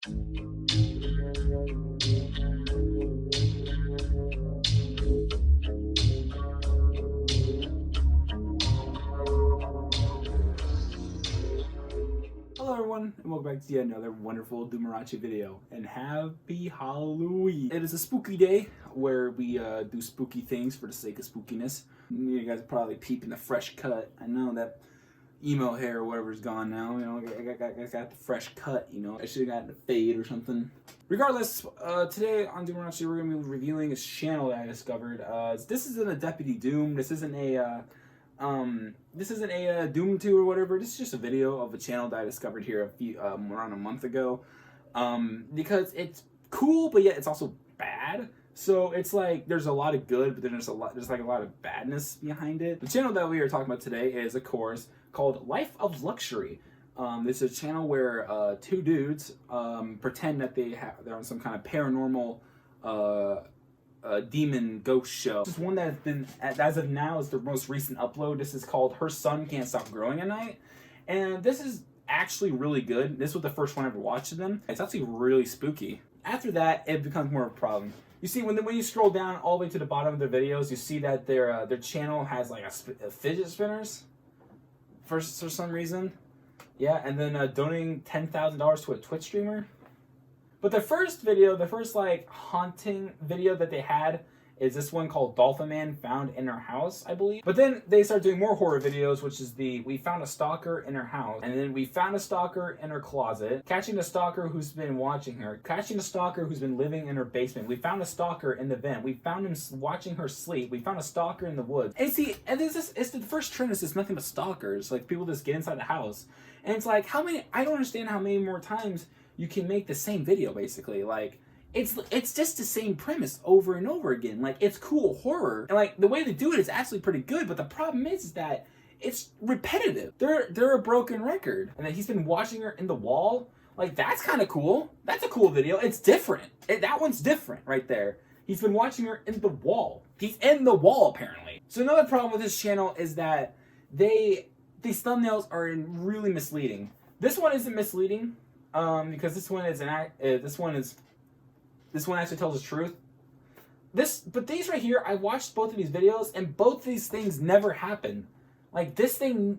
Hello everyone, and welcome back to yet another wonderful Doomarachi video, and happy Halloween! It is a spooky day where we do spooky things for the sake of spookiness. You guys are probably peeping the fresh cut. I know that emo hair or whatever's gone now, you know, I got the fresh cut, you know. I should have gotten a fade or something. Regardless, today on Doomarachi we're going to be reviewing a channel that I discovered. This isn't a Deputy Doom, this isn't a Doom 2 or whatever. This is just a video of a channel that I discovered here around a month ago. Because it's cool, but yet it's also bad. So it's like there's a lot of good, but then there's a lot of badness behind it. The channel that we are talking about today is, of course, called Life of Luxury. This is a channel where two dudes pretend that they're on some kind of paranormal demon ghost show. This is one that has been, as of now, is the most recent upload. This is called Her Son Can't Stop Growing at Night, and this is actually really good. This was the first one I ever watched of them. It's actually really spooky. After that, it becomes more of a problem. You see, when you scroll down all the way to the bottom of their videos, you see that their channel has like a fidget spinners for some reason. Yeah, and then donating $10,000 to a Twitch streamer. But the first like haunting video that they had is this one called Dolphin Man Found in Her House, I believe. But then they start doing more horror videos, which is we found a stalker in her house, and then we found a stalker in her closet, catching the stalker who's been watching her, catching the stalker who's been living in her basement. We found a stalker in the vent. We found him watching her sleep. We found a stalker in the woods. And see, and it's the first trend is just nothing but stalkers, like people just get inside the house. And it's like, I don't understand how many more times you can make the same video, basically. Like, it's just the same premise over and over again. Like, it's cool horror, and like the way they do it is actually pretty good, but the problem is that it's repetitive. They're a broken record. And then he's been watching her in the wall. Like, that's kind of cool. That's a cool video. It's different. That one's different right there. He's been watching her in the wall. He's in the wall, apparently. So another problem with this channel is that these thumbnails are really misleading. This one isn't misleading. Because this one actually tells the truth. But these right here, I watched both of these videos, and both these things never happen. Like, this thing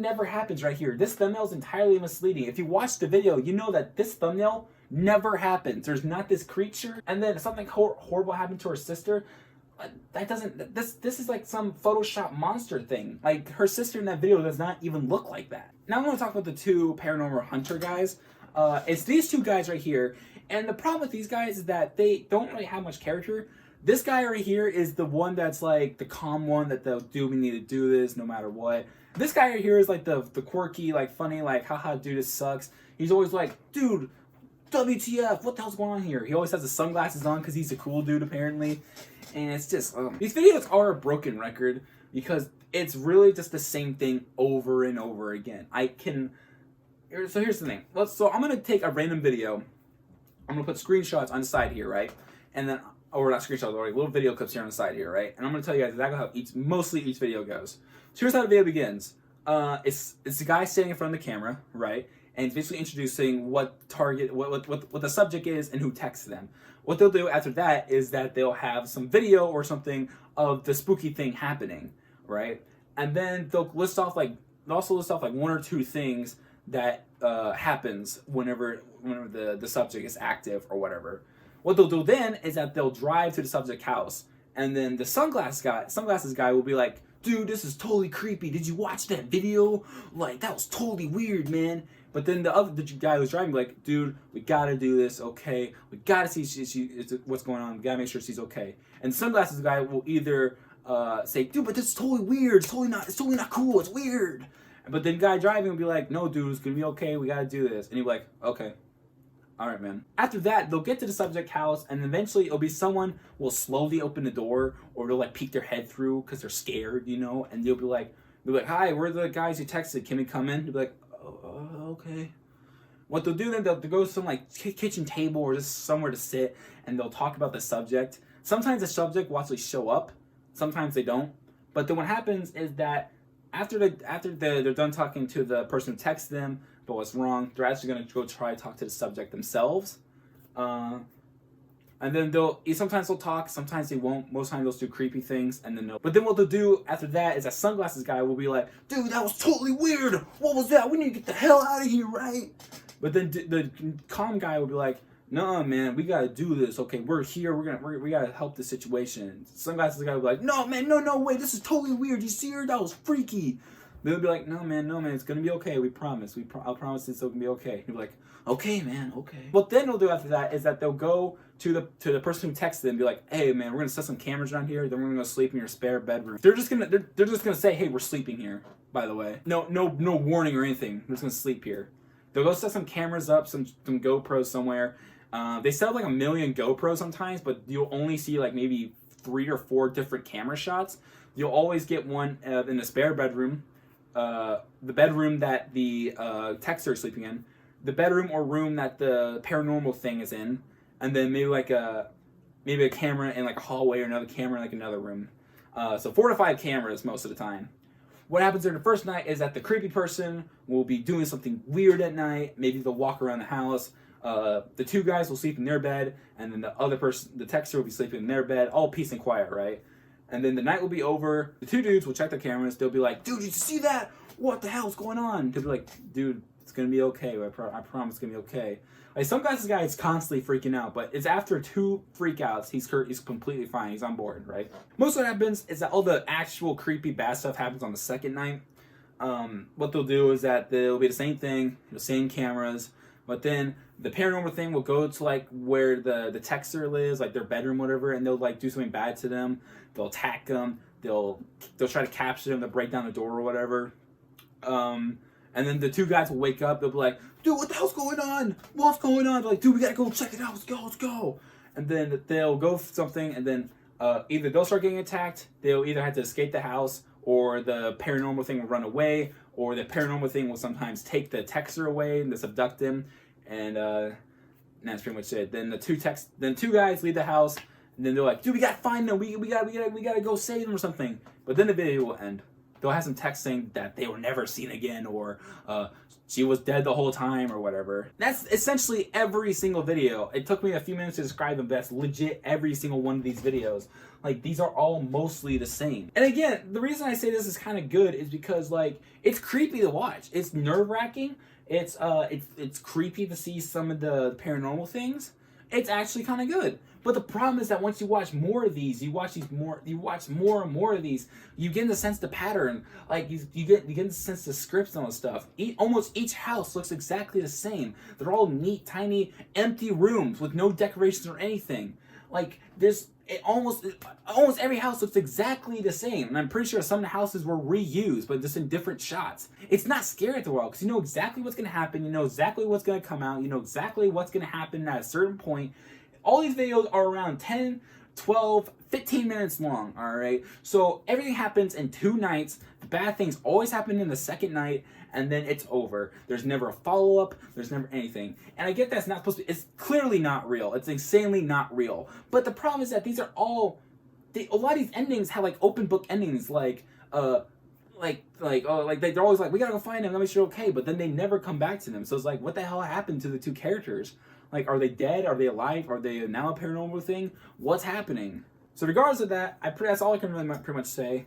never happens right here. This thumbnail is entirely misleading. If you watch the video, you know that this thumbnail never happens. There's not this creature, and then something horrible happened to her sister. This is like some Photoshop monster thing. Like, her sister in that video does not even look like that. Now I'm going to talk about the two paranormal hunter guys. It's these two guys right here, and the problem with these guys is that they don't really have much character. This guy right here is the one that's like the calm one that they'll do, we need to do this no matter what. This guy right here is like the quirky, like funny, like haha dude, this sucks. He's always like, dude, WTF, what the hell's going on here? He always has the sunglasses on because he's a cool dude apparently. And it's just, these videos are a broken record because it's really just the same thing over and over again. So here's the thing. So I'm going to take a random video. I'm going to put screenshots on the side here, right? And then, or not screenshots, or little video clips here on the side here, right? And I'm going to tell you guys exactly how mostly each video goes. So here's how the video begins. It's the guy standing in front of the camera, right? And it's basically introducing what the subject is and who texts them. What they'll do after that is that they'll have some video or something of the spooky thing happening, right? And then they'll also list off like one or two things that happens whenever the subject is active or whatever. What they'll do then is that they'll drive to the subject house, and then the sunglasses guy will be like, dude, this is totally creepy. Did you watch that video? Like, that was totally weird, man. But then the guy who's driving will be like, dude, we gotta do this, okay? We gotta see what's going on. We gotta make sure she's okay. And the sunglasses guy will either say, dude, but this is totally weird. It's totally not cool. It's weird. But then the guy driving will be like, no, dude, it's gonna be okay. We gotta do this. And he'll be like, okay. All right, man. After that, they'll get to the subject house, and eventually it'll be someone will slowly open the door, or they'll like peek their head through because they're scared, you know. And they'll be like, hi, we're the guys you texted. Can we come in? They'll be like, okay. What they'll do then, they'll go to some like kitchen table or just somewhere to sit, and they'll talk about the subject. Sometimes the subject will actually show up. Sometimes they don't. But then what happens is that after they're done talking to the person who texts them, but what's wrong. They're actually going to go try to talk to the subject themselves. And then sometimes they'll talk, sometimes they won't. Most times they'll do creepy things, and then but then what they'll do after that is that sunglasses guy will be like, dude, that was totally weird. What was that? We need to get the hell out of here, right? But then the calm guy will be like, no, man, we gotta do this. Okay, we're here. We gotta help the situation. Sunglasses guy will be like, no, man, no way. This is totally weird. You see her? That was freaky. They'll be like, no, man, it's gonna be okay. We promise. I'll promise it's gonna be okay. He'll be like, okay, man, okay. What then they'll do after that is that they'll go to the person who texted them and be like, hey, man, we're gonna set some cameras around here. Then we're gonna go sleep in your spare bedroom. They're just gonna say, hey, we're sleeping here. By the way, no warning or anything. We're just gonna sleep here. They'll go set some cameras up, some GoPros somewhere. They sell like 1 million GoPros sometimes, but you'll only see like maybe 3 or 4 different camera shots. You'll always get one in the spare bedroom. The bedroom that the texter is sleeping in, the bedroom or room that the paranormal thing is in, and then maybe a camera in like a hallway or another camera in like another room. So 4 to 5 cameras most of the time. What happens during the first night is that the creepy person will be doing something weird at night. Maybe they'll walk around the house. The 2 guys will sleep in their bed, and then the other person, the texter, will be sleeping in their bed. All peace and quiet, right? And then the night will be over. The 2 dudes will check their cameras. They'll be like, dude, did you see that? What the hell's going on? They'll be like, dude, it's going to be okay. I promise it's going to be okay. Like, some guys, this guy is constantly freaking out, but it's after 2 freakouts, he's completely fine. He's on board, right? Most of what happens is that all the actual creepy bad stuff happens on the second night. What they'll do is that they'll be the same thing, the same cameras, but then the paranormal thing will go to like where the texter lives, like their bedroom, whatever, and they'll like do something bad to them. They'll attack them. They'll try to capture them. They'll break down the door or whatever. And then the 2 guys will wake up. They'll be like, dude, what the hell's going on? What's going on? They're like, dude, we gotta go check it out. Let's go. And then they'll go for something, and then either they'll start getting attacked. They'll either have to escape the house, or the paranormal thing will run away, or the paranormal thing will sometimes take the texter away and abduct him. And that's pretty much it. Then the 2 guys leave the house, and then they're like, dude, we gotta find them. We gotta go save them or something. But then the video will end. They'll have some text saying that they were never seen again, or she was dead the whole time, or whatever. That's essentially every single video. It took me a few minutes to describe them, but that's legit every single one of these videos. Like, these are all mostly the same. And again, the reason I say this is kind of good is because, like, it's creepy to watch. It's nerve-wracking. It's creepy to see some of the paranormal things. It's actually kind of good. But the problem is that once you watch more of these, you watch more and more of these, you get the sense the pattern. Like, you get the sense the scripts and all this stuff. Almost each house looks exactly the same. They're all neat, tiny, empty rooms with no decorations or anything. Like, almost every house looks exactly the same, and I'm pretty sure some of the houses were reused, but just in different shots. It's not scary at the world, because you know exactly what's going to happen, you know exactly what's going to come out, you know exactly what's going to happen at a certain point. All these videos are around 10, 12, 15 minutes long, alright? So everything happens in 2 nights. The bad things always happen in the second night, and then it's over. There's never a follow-up. There's never anything. And I get that's not supposed to be, it's clearly not real. It's insanely not real. But the problem is that these are all, a lot of these endings have like open book endings, like they're always like, we gotta go find him, let me sure okay, but then they never come back to them. So it's like, what the hell happened to the 2 characters? Like, are they dead? Are they alive? Are they now a paranormal thing? What's happening? So regardless of that, that's all I can really pretty much say.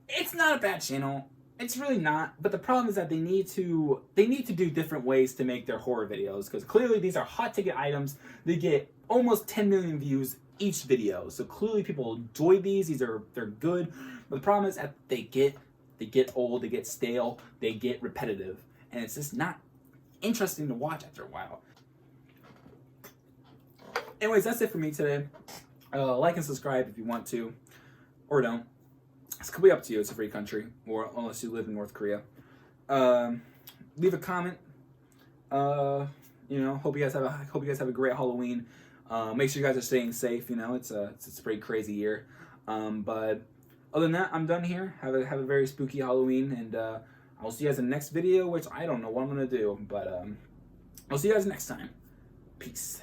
It's not a bad channel. It's really not. But the problem is that they need to do different ways to make their horror videos, because clearly these are hot ticket items. They get almost 10 million views each video. So clearly people enjoy these. They're good. But the problem is that they get old, they get stale, they get repetitive, and it's just not interesting to watch after a while. Anyways, that's it for me today. Like and subscribe if you want to, or don't. It's completely up to you. It's a free country, or unless you live in North Korea. Leave a comment. Hope you guys have a great Halloween. Make sure you guys are staying safe. You know, it's a pretty crazy year. But other than that, I'm done here. Have a very spooky Halloween, and I'll see you guys in the next video, which I don't know what I'm gonna do, but I'll see you guys next time. Peace.